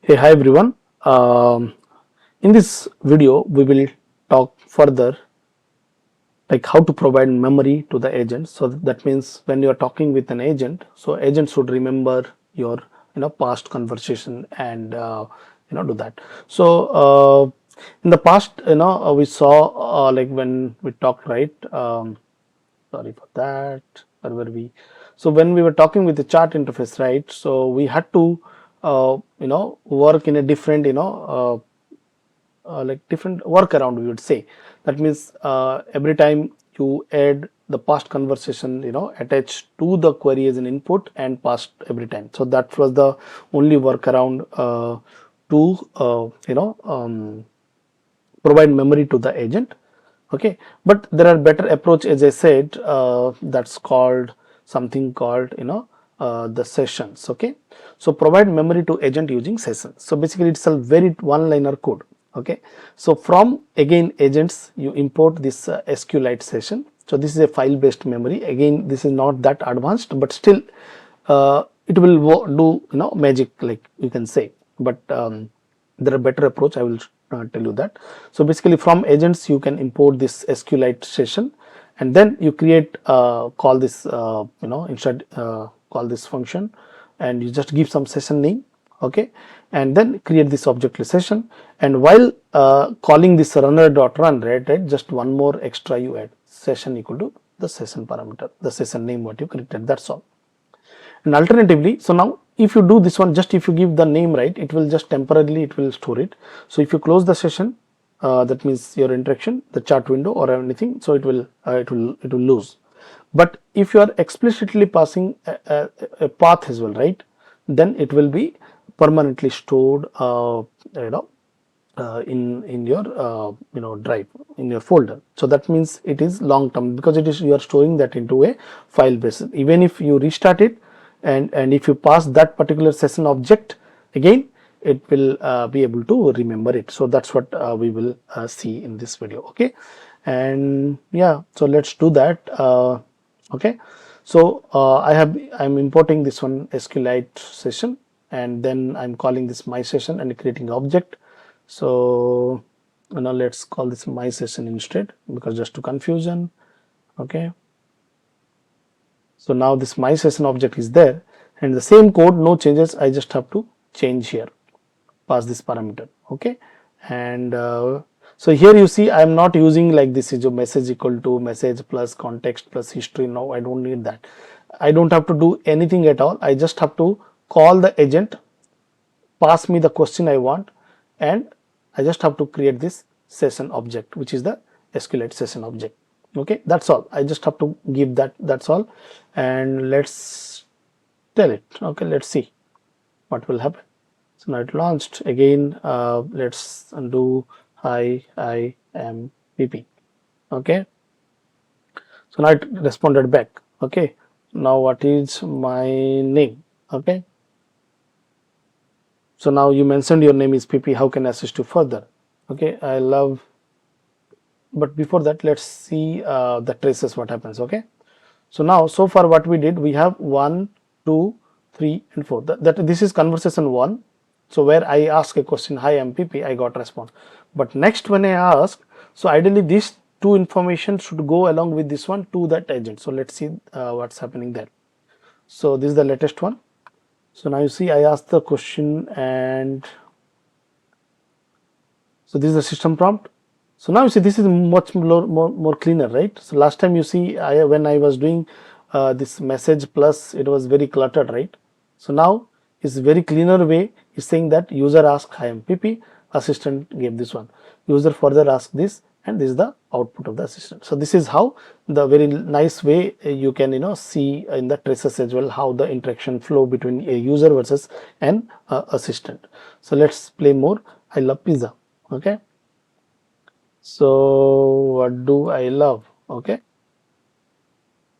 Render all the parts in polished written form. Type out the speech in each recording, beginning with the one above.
Hey, hi everyone. In this video, we will talk further like how to provide memory to the agent. So that means when you are talking with an agent, so agent should remember your past conversation and do that. So in the past, we saw like when we talked, right? Sorry for that. Where were we? So when we were talking with the chat interface, right? So we had to work in a different like different workaround, we would say. That means every time you add the past conversation attached to the query as an input and past every time. So that was the only workaround to provide memory to the agent. Okay, but there are better approach, as I said, that's called something called the sessions. Okay, so provide memory to agent using sessions. So basically it's a very one liner code. Okay, so from again agents you import this SQLite session. So this is a file based memory. Again, this is not that advanced, but still it will do magic, like you can say. But there are better approach, I will tell you that. So basically from agents you can import this SQLite session, and then you create call this instead call this function, and you just give some session name. Okay, and then create this object session, and while calling this runner.run, right, just one more extra you add session equal to the session parameter, the session name what you created, that's all. And alternatively, so now if you do this one, just if you give the name, right, it will just temporarily it will store it. So if you close the session, that means your interaction, the chat window or anything, so it will lose. But if you are explicitly passing a path as well, right, then it will be permanently stored in your drive, in your folder. So that means it is long term, because it is you are storing that into a file basis. Even if you restart it, and if you pass that particular session object again, it will be able to remember it. So that's what we will see in this video. Okay, and yeah, so let's do that. Okay, so I'm importing this one SQLite session, and then I'm calling this my session and creating object. So now let's call this my session instead, because just to confusion. Okay, so now this my session object is there, and the same code, no changes, I just have to change here, pass this parameter. Okay, and so here you see I'm not using like this is a message equal to message plus context plus history. No, I don't need that. I don't have to do anything at all. I just have to call the agent, pass me the question I want, and I just have to create this session object, which is the SQLite session object. Okay, that's all. I just have to give that, that's all. And let's tell it. Okay, let's see what will happen. So now it launched again. Let's undo. Hi, I am PP. Okay, so now it responded back. Okay, now what is my name? Okay, so now you mentioned your name is PP, how can I assist you further? Okay, I love, but before that let's see the traces, what happens. Okay, so now so far what we did, we have 1 2 3 and 4, that this is conversation 1. So where I ask a question, hi I'm PP, I got response. But next when I ask, so ideally these two information should go along with this one to that agent. So let's see what's happening there. So this is the latest one. So now you see I asked the question, and so this is the system prompt. So now you see this is much more cleaner, right? So last time you see when I was doing this message plus, it was very cluttered, right? So now it's very cleaner way. Is saying that user asked hi I'm PP, assistant gave this one, user further asked this, and this is the output of the assistant. So this is how the very nice way you can see in the traces as well, how the interaction flow between a user versus an assistant. So let's play more. I love pizza. Okay, so what do I love? Okay,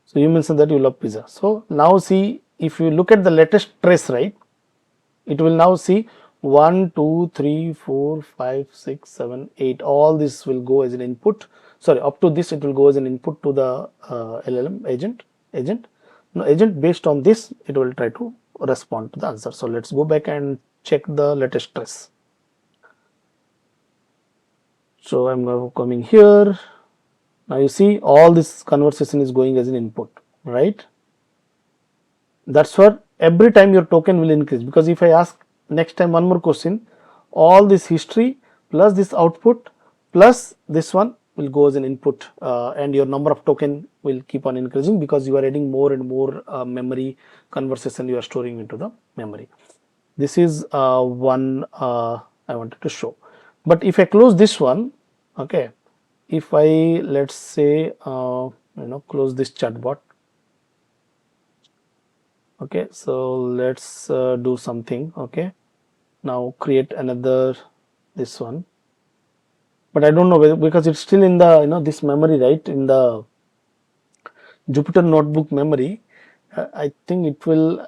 so you mentioned that you love pizza. So now see, if you look at the latest trace, right, it will now see 1 2 3 4 5 6 7 8, all this will go as an input. Sorry, up to this it will go as an input to the LLM agent. Now agent, based on this, it will try to respond to the answer. So let's go back and check the latest trace. So I'm now coming here. Now you see all this conversation is going as an input, right? That's where every time your token will increase, because if I ask next time one more question, all this history plus this output plus this one will go as an input, and your number of token will keep on increasing because you are adding more and more memory conversation you are storing into the memory. This is one I wanted to show. But if I close this one, okay, if I, let's say, close this chatbot. Okay, so let's do something. Okay, now create another, this one, but I don't know whether, because it's still in the this memory, right, in the Jupyter notebook memory. I think it will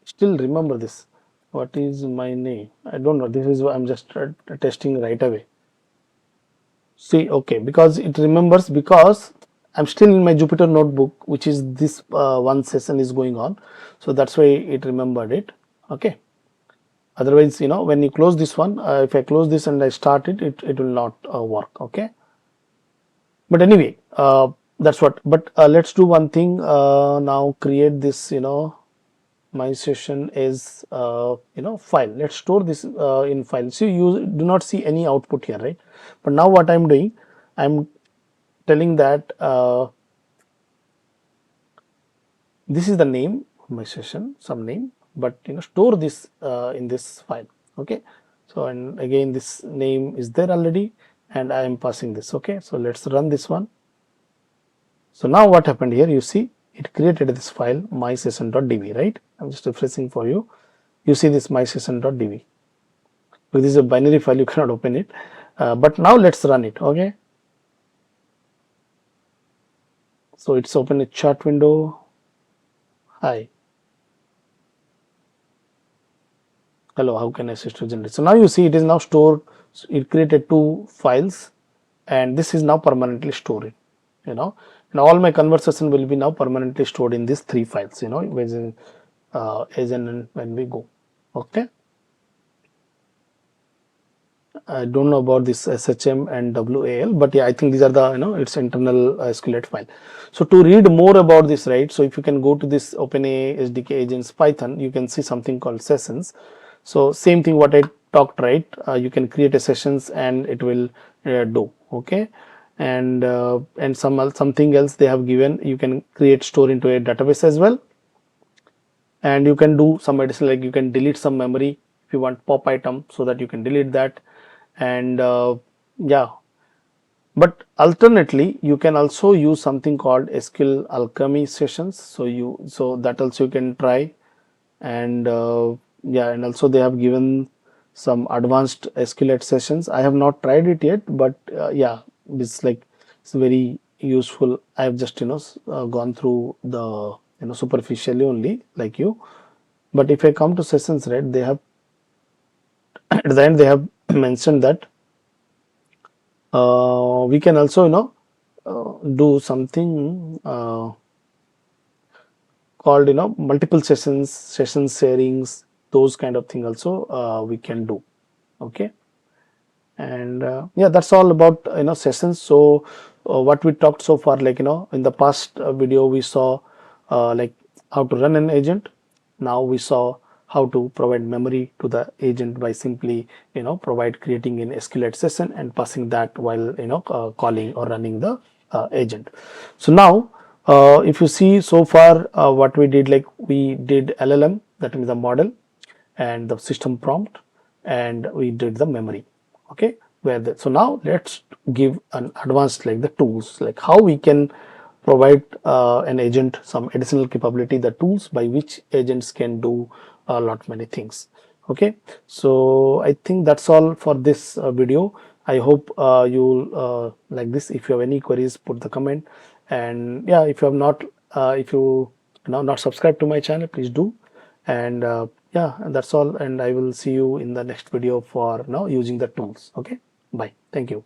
still remember this. What is my name? I don't know. This is what I'm just testing right away. See, okay, because it remembers, because I'm still in my Jupyter notebook, which is this one session is going on, so that's why it remembered it. Okay, otherwise, when you close this one, if I close this and I start it, it will not work. Okay, but anyway, that's what. But let's do one thing now. Create this, my session is file. Let's store this in file. So you do not see any output here, right? But now what I'm doing, I'm telling that this is the name of my session, some name, but store this in this file. Okay, so and again this name is there already, and I am passing this. Okay, so let's run this one. So now what happened here, you see it created this file my session.db, right? I'm just refreshing for you. You see this my session.db. This is a binary file, you cannot open it, but now let's run it. Okay, so it's open a chat window. Hi, hello, how can I assist to generate? So now you see it is now stored. So it created two files, and this is now permanently stored. And all my conversation will be now permanently stored in these three files. As and when we go. Okay. I don't know about this SHM and WAL, but yeah, I think these are the its internal SQLite file. So to read more about this, right? So if you can go to this OpenAI SDK Agents Python, you can see something called sessions. So same thing what I talked, right? You can create a sessions and it will do. Okay, and something else they have given. You can create store into a database as well, and you can do some additional, like you can delete some memory if you want pop item, so that you can delete that. And yeah, but alternately you can also use something called SQL alchemy sessions, so that also you can try. And yeah, and also they have given some advanced SQLite sessions. I have not tried it yet, but yeah, it's very useful. I have just gone through the superficially only, like you. But if I come to sessions, right, they have at the end they have mentioned that we can also do something called multiple session sharings, those kind of thing also we can do. Okay, and yeah, that's all about sessions. So what we talked so far, like in the past video we saw like how to run an agent. Now we saw how to provide memory to the agent by simply provide creating an SQLite session and passing that while calling or running the agent. So now if you see so far what we did, like we did LLM, that means the model, and the system prompt, and we did the memory. Okay, so now let's give an advanced, like the tools, like how we can provide an agent some additional capability, the tools by which agents can do a lot many things. Okay, so I think that's all for this video. I hope you'll like this. If you have any queries, put the comment. And yeah, if you have not if you not subscribed to my channel, please do. And yeah, and that's all, and I will see you in the next video for now using the tools. Okay, bye, thank you.